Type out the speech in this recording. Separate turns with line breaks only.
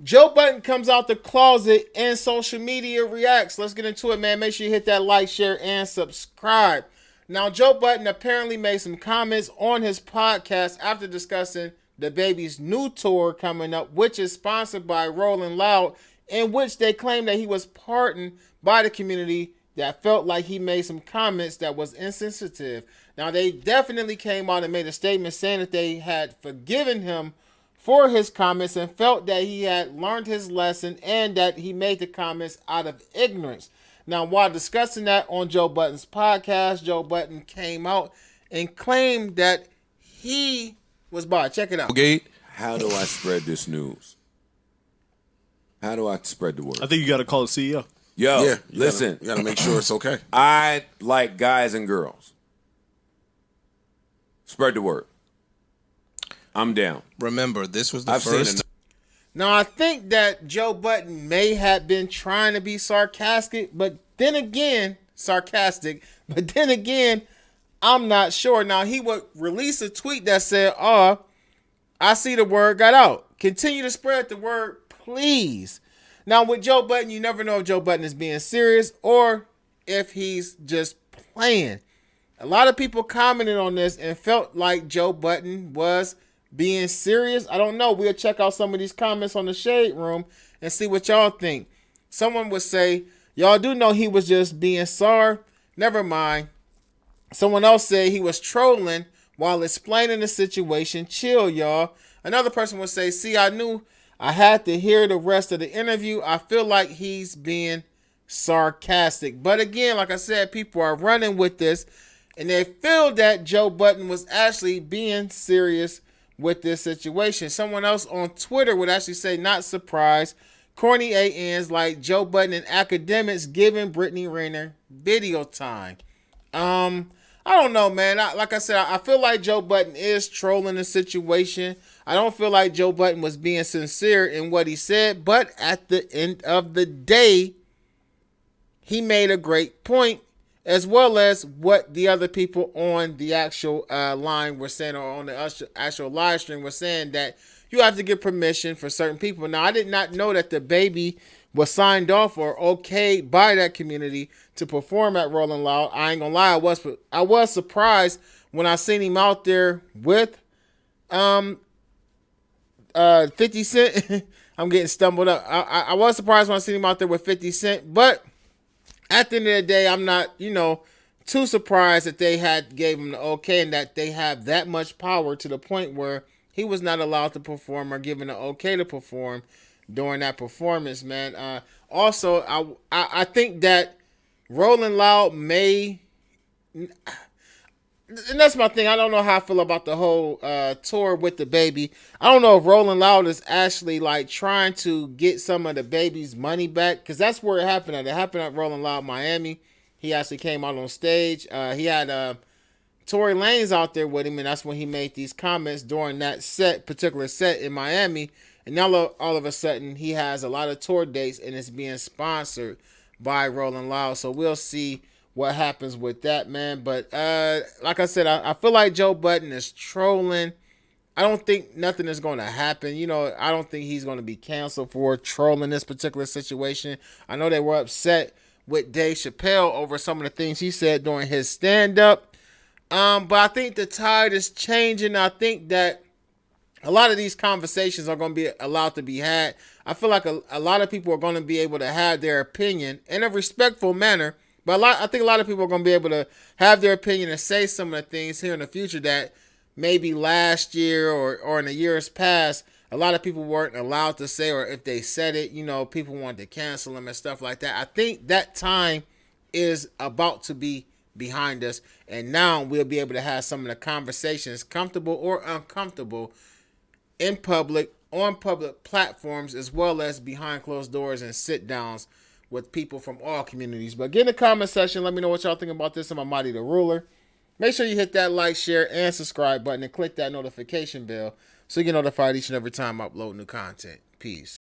Joe Budden comes out the closet and social media reacts. Let's get into it, man. Make sure you hit that like, share, and subscribe. Now, Joe Budden apparently made some comments on his podcast after discussing the baby's new tour coming up, which is sponsored by Rolling Loud, in which they claim that he was pardoned by the community that felt like he made some comments that was insensitive. Now, they definitely came out and made a statement saying that they had forgiven him for his comments and felt that he had learned his lesson and that he made the comments out of ignorance. Now, while discussing that on Joe Budden's podcast, Joe Budden came out and claimed that he was by. Check it out.
Gate, how do I spread this news? How do I spread the word?
I think you got to call the CEO.
Yo,
Yeah,
listen.
you gotta make sure it's okay.
I like guys and girls. Spread the word. I'm down.
Remember, this was the
I've seen
first.
it.
Now, I think that Joe Budden may have been trying to be sarcastic, but then again, I'm not sure. Now, he would release a tweet that said, I see the word got out. Continue to spread the word, please. Now, with Joe Budden, you never know if Joe Budden is being serious or if he's just playing. A lot of people commented on this and felt like Joe Budden was being serious. I don't know. We'll check out some of these comments on the Shade Room and see what y'all think. Someone would say, y'all do know he was just being sorry. Never mind. Someone else said he was trolling while explaining the situation. Chill, y'all. Another person would say, see, I knew I had to hear the rest of the interview. I feel like he's being sarcastic. But again, like I said, people are running with this and they feel that Joe Budden was actually being serious with this situation. Someone else on Twitter would actually say, not surprised. Corny ANs like Joe Budden and academics giving Brittany Renner video time. I don't know, man. Like I said, I feel like Joe Budden is trolling the situation. I don't feel like Joe Budden was being sincere in what he said, but at the end of the day, he made a great point, as well as what the other people on the actual line were saying, or on the actual live stream were saying, that you have to get permission for certain people. Now, I did not know that the baby was signed off or okayed by that community to perform at Rolling Loud. I ain't gonna lie, I was surprised when I seen him out there with 50 Cent. I'm getting stumbled up. I was surprised when I seen him out there with 50 Cent, but at the end of the day, I'm not, too surprised that they had gave him the okay and that they have that much power to the point where he was not allowed to perform or given the okay to perform during that performance, man. Also, I think that Rolling Loud may, and that's my thing. I don't know how I feel about the whole tour with the baby. I don't know if Rolling Loud is actually like trying to get some of the baby's money back, because that's where it happened at. It happened at Rolling Loud Miami. He actually came out on stage. He had Tory Lanez out there with him, and that's when he made these comments during that particular set in Miami. And now all of a sudden, he has a lot of tour dates, and it's being sponsored by Rolling Loud. So we'll see what happens with that, man. But like I said, I feel like Joe Budden is trolling. I don't think nothing is going to happen. I don't think he's going to be canceled for trolling this particular situation. I know they were upset with Dave Chappelle over some of the things he said during his stand-up. But I think the tide is changing. I think that a lot of these conversations are going to be allowed to be had. I feel like a lot of people are going to be able to have their opinion in a respectful manner. But I think a lot of people are going to be able to have their opinion and say some of the things here in the future that maybe last year or in the years past, a lot of people weren't allowed to say, or if they said it, people wanted to cancel them and stuff like that. I think that time is about to be behind us. And now we'll be able to have some of the conversations, comfortable or uncomfortable, in public, on public platforms, as well as behind closed doors and sit downs with people from all communities. But get in the comment section. Let me know what y'all think about this. I'm Mighty the Ruler. Make sure you hit that like, share, and subscribe button and click that notification bell so you get notified each and every time I upload new content. Peace.